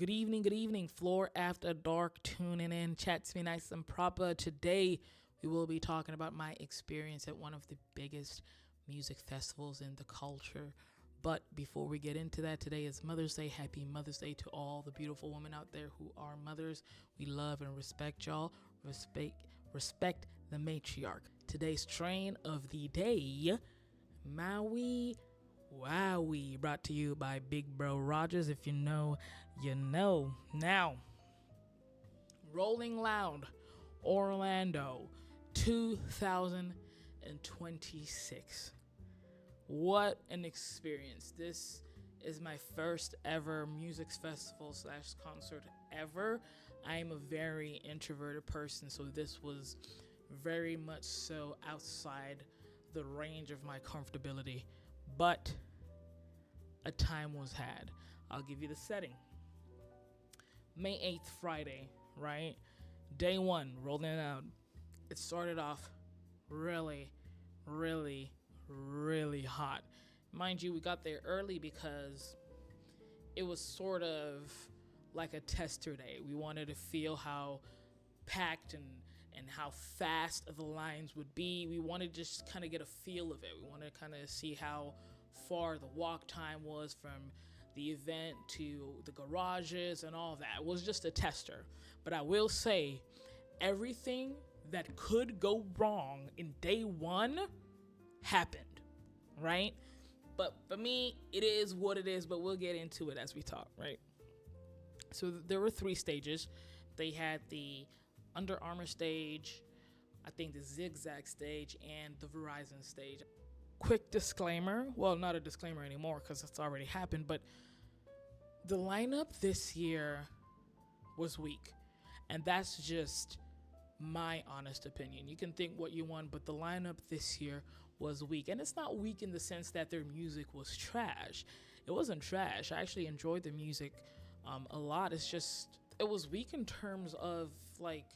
Good evening. Flore After Dark, tuning in. Chat to me nice and proper. Today, we will be talking about my experience at one of the biggest music festivals in the culture. But before we get into that, today is Mother's Day. Happy Mother's Day to all the beautiful women out there who are mothers. We love and respect y'all. Respect the matriarch. Today's train of the day, Maui Wowie, brought to you by Big Bro Rogers. If you know, you know. Now, Rolling Loud, Orlando, 2026. What an experience. This is my first ever music festival / concert ever. I am a very introverted person, so this was very much so outside the range of my comfortability. But a time was had. I'll give you the setting. May 8th, Friday, right? Day one, rolling out. It started off really hot. Mind you, we got there early because it was sort of like a tester day. We wanted to feel how packed and how fast the lines would be. We wanted to just kind of get a feel of it. We wanted to kind of see how far the walk time was from the event to the garages and all that. It was just a tester. But I will say, everything that could go wrong in day one happened, right? But for me, it is what it is, but we'll get into it as we talk, right? So there were 3 stages. They had the Under Armour stage, I think the Zigzag stage, and the Verizon stage. Quick disclaimer, well, not a disclaimer anymore because it's already happened, but the lineup this year was weak. And that's just my honest opinion. You can think what you want, but the lineup this year was weak. And it's not weak in the sense that their music was trash. It wasn't trash. I actually enjoyed the music a lot. It's just, it was weak in terms of like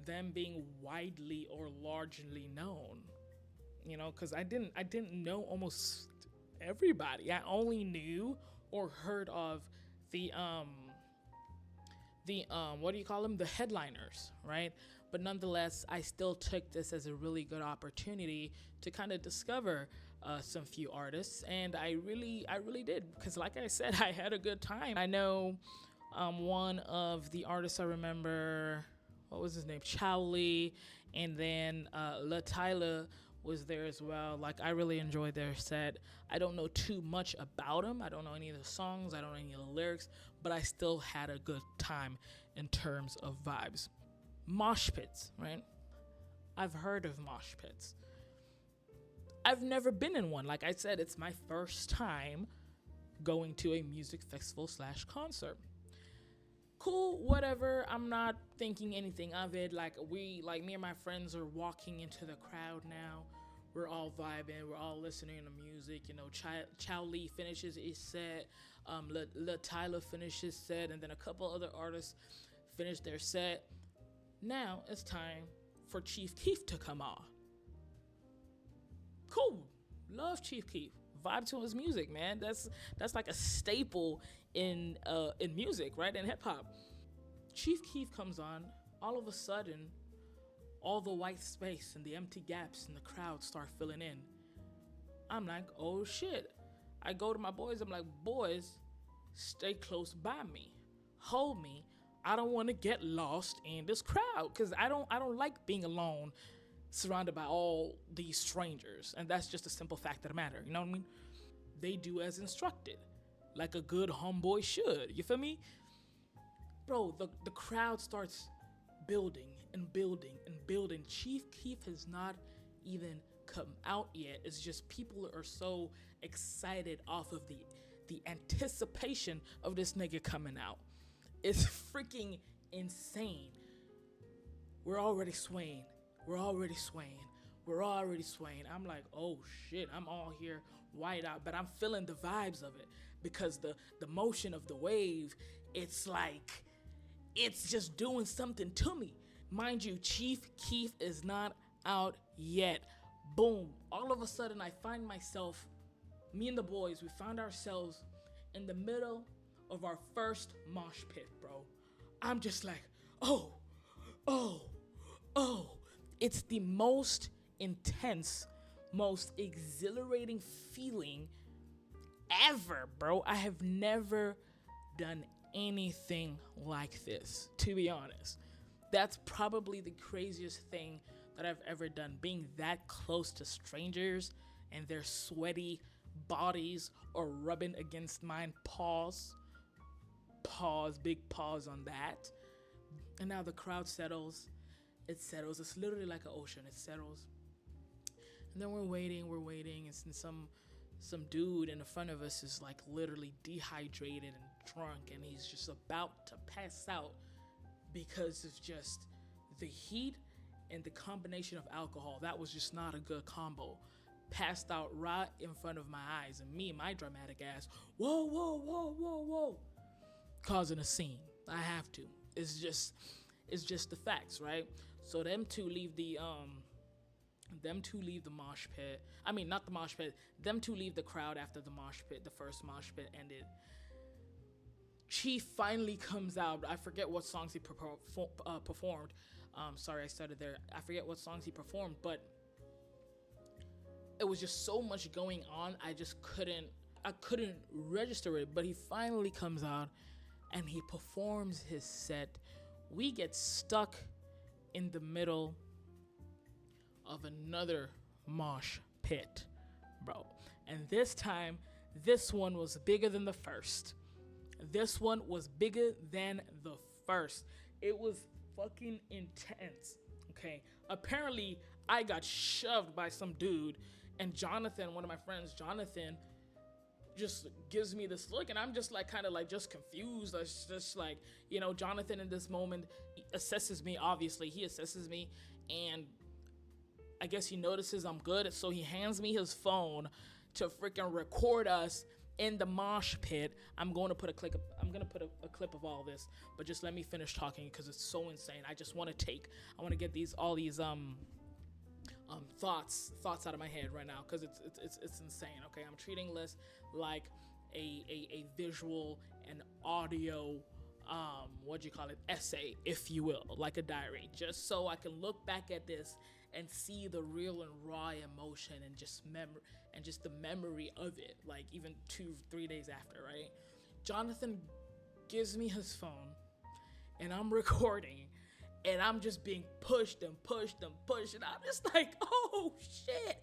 them being widely or largely known, you know, because I didn't know almost everybody. I only knew or heard of the what do you call them? The headliners, right? But nonetheless, I still took this as a really good opportunity to kind of discover some few artists, and I really did, because like I said, I had a good time. I know one of the artists I remember, what was his name? Chow Lee, and then La Tyler was there as well. Like, I really enjoyed their set. I don't know too much about them. I don't know any of the songs. I don't know any of the lyrics, but I still had a good time in terms of vibes. Mosh pits, right? I've heard of mosh pits. I've never been in one. Like I said, it's my first time going to a music festival / concert. Cool, whatever. I'm not thinking anything of it. Like me and my friends are walking into the crowd now. We're all vibing. We're all listening to music. You know, Chow Lee finishes his set. La Tyler finishes his set, and then a couple other artists finish their set. Now it's time for Chief Keef to come on. Cool, love Chief Keef. Vibe to his music, man. That's like a staple in music, right? In hip hop. Chief Keef comes on. All of a sudden, all the white space and the empty gaps in the crowd start filling in. I'm like, oh shit. I go to my boys. I'm like, boys, stay close by me. Hold me. I don't want to get lost in this crowd because I don't like being alone, surrounded by all these strangers. And that's just a simple fact of the matter. You know what I mean? They do as instructed, like a good homeboy should. You feel me? Bro, the crowd starts building and building and building. Chief Keef has not even come out yet. It's just people are so excited off of the anticipation of this nigga coming out. It's freaking insane. We're already swaying. I'm like, oh shit, I'm all here white out, but I'm feeling the vibes of it because the motion of the wave, it's like, it's just doing something to me. Mind you, Chief Keef is not out yet. Boom. All of a sudden, I find myself, me and the boys, we found ourselves in the middle of our first mosh pit, bro. I'm just like, oh, oh, oh. It's the most intense, most exhilarating feeling ever, bro. I have never done anything like this, to be honest. That's probably the craziest thing that I've ever done, being that close to strangers and their sweaty bodies or rubbing against mine. Pause, big pause on that. And now the crowd settles. It settles. It's literally like an ocean. It settles. And then we're waiting. And some dude in front of us is like literally dehydrated and drunk, and he's just about to pass out because of just the heat and the combination of alcohol. That was just not a good combo. Passed out right in front of my eyes, and me, my dramatic ass, whoa, causing a scene. I have to. It's just the facts, right? So them two leave the mosh pit. I mean, not the mosh pit. Them two leave the crowd after the mosh pit, the first mosh pit ended. Chief finally comes out. I forget what songs he performed. Sorry, I started there. I forget what songs he performed, but it was just so much going on. I couldn't register it. But he finally comes out and he performs his set. We get stuck in the middle of another mosh pit, bro. And this time, this one was bigger than the first. This one was bigger than the first. It was fucking intense, okay? Apparently, I got shoved by some dude, and Jonathan, one of my friends, Jonathan, just gives me this look, and I'm just like kind of like just confused. It's just like, you know, Jonathan in this moment assesses me. Obviously he assesses me, and I guess he notices I'm good, so he hands me his phone to freaking record us in the mosh pit. I'm going to put a clip of all this, but just let me finish talking because it's so insane. I want to get all these thoughts out of my head right now because it's insane. Okay, I'm treating this like a visual and audio essay, if you will, like a diary, just so I can look back at this and see the real and raw emotion and just the memory of it, like even 2-3 days after, right? Jonathan gives me his phone and I'm recording and I'm just being pushed and I'm just like, oh shit,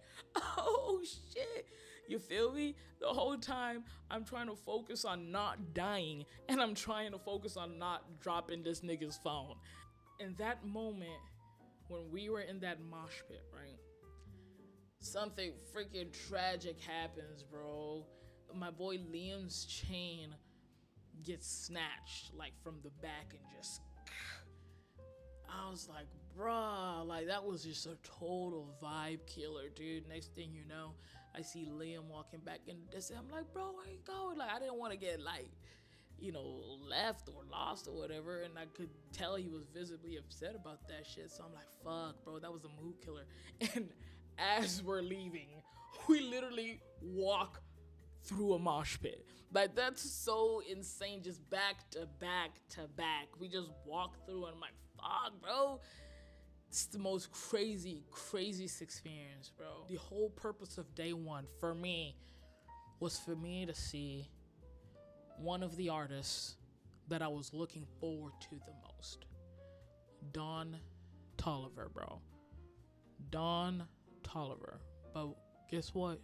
you feel me? The whole time I'm trying to focus on not dying and I'm trying to focus on not dropping this nigga's phone. In that moment, when we were in that mosh pit, right? Something freaking tragic happens, bro. My boy Liam's chain gets snatched, like, from the back and just... I was like, bruh, like, that was just a total vibe killer, dude. Next thing you know, I see Liam walking back in the distance. I'm like, bro, where you going? Like, I didn't want to get, like, you know, left or lost or whatever, and I could tell he was visibly upset about that shit. So I'm like, fuck, bro, that was a mood killer. And as we're leaving, we literally walk through a mosh pit. Like, that's so insane, just back to back to back. We just walk through, and I'm like, fuck, bro. It's the most craziest experience, bro. The whole purpose of day one for me was for me to see one of the artists that I was looking forward to the most. Don Toliver, bro. Don Toliver. But guess what?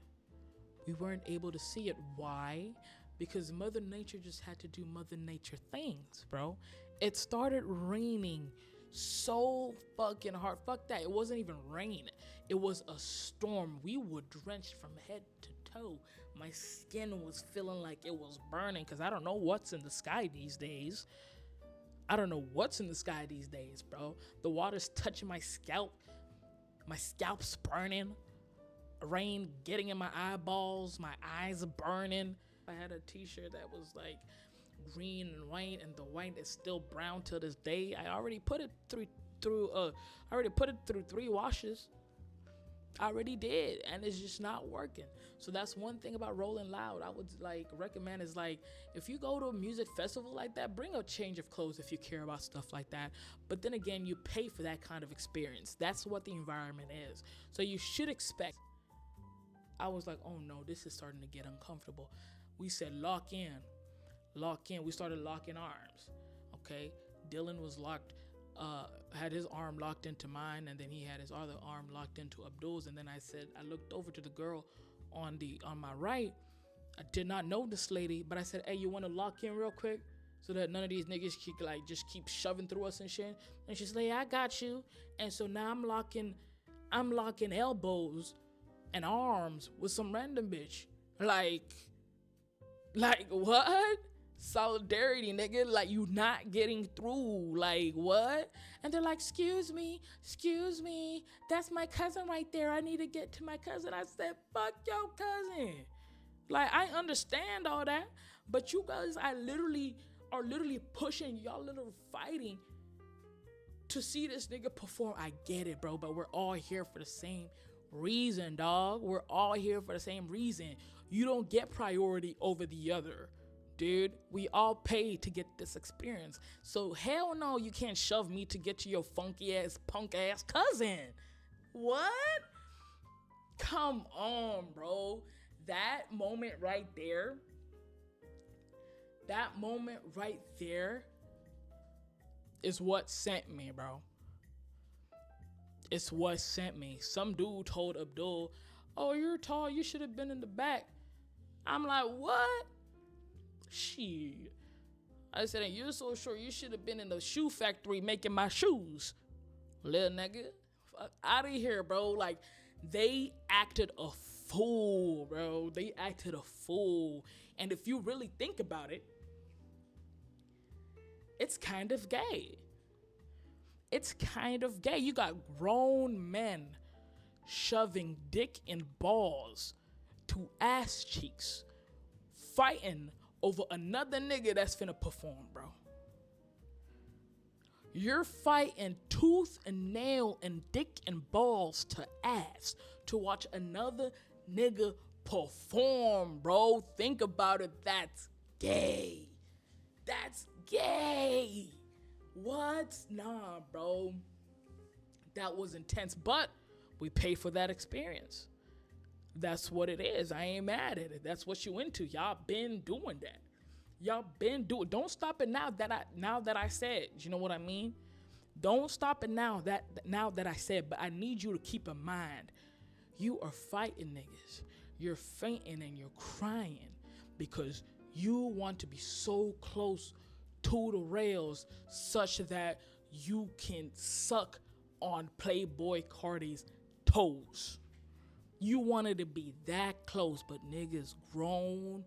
We weren't able to see it. Why? Because Mother Nature just had to do Mother Nature things, bro. It started raining so fucking hard. Fuck that. It wasn't even rain. It was a storm. We were drenched from head to toe. My skin was feeling like it was burning because I don't know what's in the sky these days. Bro. The water's touching my scalp. My scalp's burning. Rain getting in my eyeballs. My eyes burning. I had a t-shirt that was like green and white, and the white is still brown till this day. I already put it through 3 washes. I already did, and it's just not working. So that's one thing about rolling loud. I would like recommend is like if you go to a music festival like that, bring a change of clothes if you care about stuff like that. But then again, you pay for that kind of experience. That's what the environment is. So you should expect. I was like, oh no, this is starting to get uncomfortable. We said lock in, lock in. We started locking arms. Okay, Dylan was locked, had his arm locked into mine, and then he had his other arm locked into Abdul's. And then I said, I looked over to the girl on my right. I did not know this lady, but I said, hey, you want to lock in real quick so that none of these niggas keep like just keep shoving through us and shit. And she's like, yeah, I got you. And so now I'm locking elbows and arms with some random bitch. Like what? Solidarity, nigga. Like you not getting through. Like what? And they're like, excuse me, that's my cousin right there. I need to get to my cousin. I said, fuck your cousin. Like I understand all that, but you guys are literally pushing, y'all little fighting to see this nigga perform. I get it, bro, but we're all here for the same reason, dog. We're all here for the same reason. You don't get priority over the other. Dude, we all paid to get this experience. So hell no, you can't shove me to get to your funky ass, punk ass cousin. What? Come on, bro. That moment right there is what sent me, bro. It's what sent me. Some dude told Abdul, oh, you're tall, you should have been in the back. I'm like, what? Shit. I said, and you're so short, you should have been in the shoe factory making my shoes. Little nigga. Fuck out of here, bro. Like, they acted a fool, bro. They acted a fool. And if you really think about it, it's kind of gay. It's kind of gay. You got grown men shoving dick and balls to ass cheeks, fighting over another nigga that's finna perform, bro. You're fighting tooth and nail and dick and balls to ass to watch another nigga perform, bro. Think about it. That's gay. That's gay. What? Nah, bro. That was intense, but we pay for that experience. That's what it is. I ain't mad at it. That's what you into. Y'all been doing that. Y'all been doing. Don't stop it now that I said. You know what I mean? Don't stop it now that I said. But I need you to keep in mind, you are fighting niggas. You're fainting and you're crying because you want to be so close to the rails such that you can suck on Playboy Cardi's toes. You wanted to be that close, but niggas, grown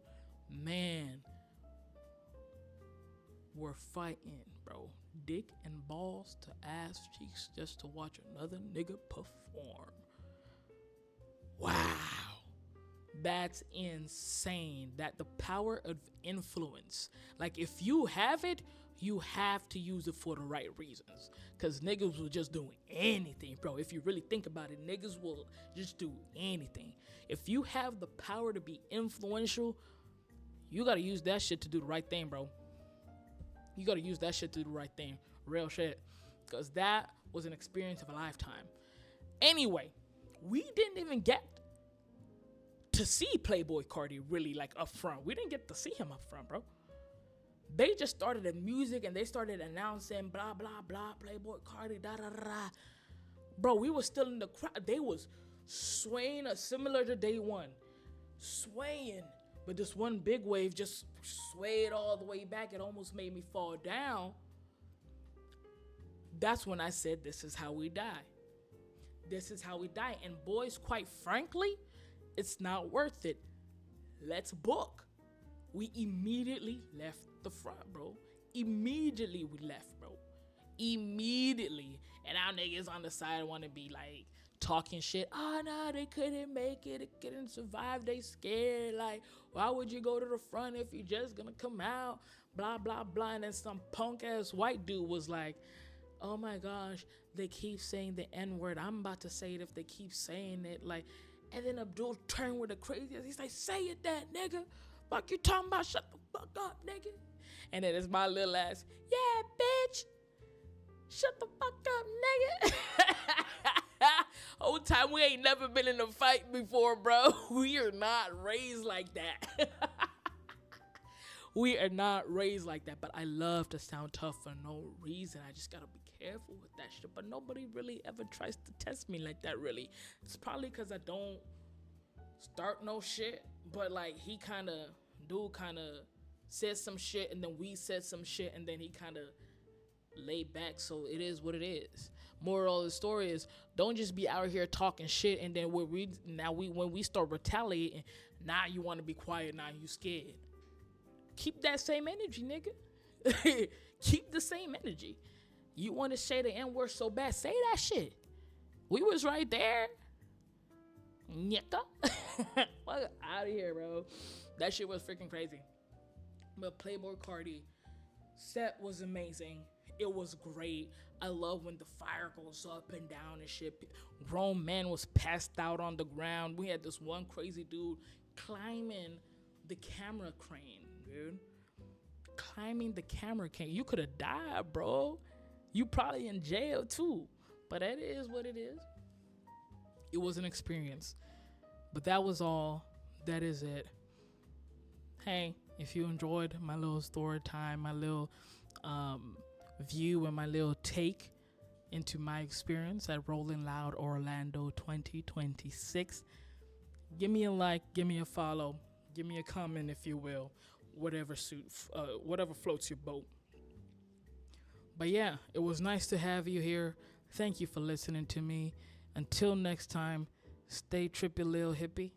man, were fighting, bro. Dick and balls to ass cheeks just to watch another nigga perform. Wow. That's insane. That the power of influence. Like, if you have it, you have to use it for the right reasons. Because niggas will just do anything, bro. If you really think about it, niggas will just do anything. If you have the power to be influential, you got to use that shit to do the right thing, bro. You got to use that shit to do the right thing. Real shit. Because that was an experience of a lifetime. Anyway, we didn't even get to see Playboy Cardi really like up front. We didn't get to see him up front, bro. They just started the music and they started announcing blah, blah, blah, Playboy Cardi, da, da, da. Bro, we were still in the crowd. They was swaying similar to day one. Swaying. But this one big wave just swayed all the way back. It almost made me fall down. That's when I said, this is how we die. This is how we die. And boys, quite frankly, it's not worth it. Let's book. We immediately left the front, bro. Immediately we left, bro. Immediately. And our niggas on the side want to be like talking shit. Oh, no, they couldn't make it. They couldn't survive. They scared. Like, why would you go to the front if you're just going to come out? Blah, blah, blah. And then some punk ass white dude was like, oh my gosh, they keep saying the N word. I'm about to say it if they keep saying it. Like, and then Abdul turned with the craziest. He's like, say it, that nigga. Fuck you talking about? Shut the fuck up, nigga. And then it's my little ass. Yeah, bitch. Shut the fuck up, nigga. Whole time we ain't never been in a fight before, bro. We are not raised like that. We are not raised like that. But I love to sound tough for no reason. I just gotta be careful with that shit. But nobody really ever tries to test me like that, really. It's probably because I don't start no shit. But like dude kind of said some shit, and then we said some shit, and then he kind of laid back. So it is what it is. Moral of the story is, don't just be out here talking shit, and then when we start retaliating, now you want to be quiet, now you scared. Keep that same energy, nigga. Keep the same energy. You want to say the N-word so bad, say that shit. We was right there. Nigga. Fuck out of here, bro. That shit was freaking crazy. But Playboy Cardi set was amazing. It was great. I love when the fire goes up and down and shit. Grown man was passed out on the ground. We had this one crazy dude climbing the camera crane, dude. Climbing the camera crane. You could have died, bro. You probably in jail too. But that is what it is. It was an experience. But that was all. That is it. Hey, if you enjoyed my little story time, my little view and my little take into my experience at Rollin Loud Orlando 2026, give me a like, give me a follow, give me a comment if you will, whatever floats your boat. But yeah, it was nice to have you here. Thank you for listening to me. Until next time, stay trippy, lil hippie.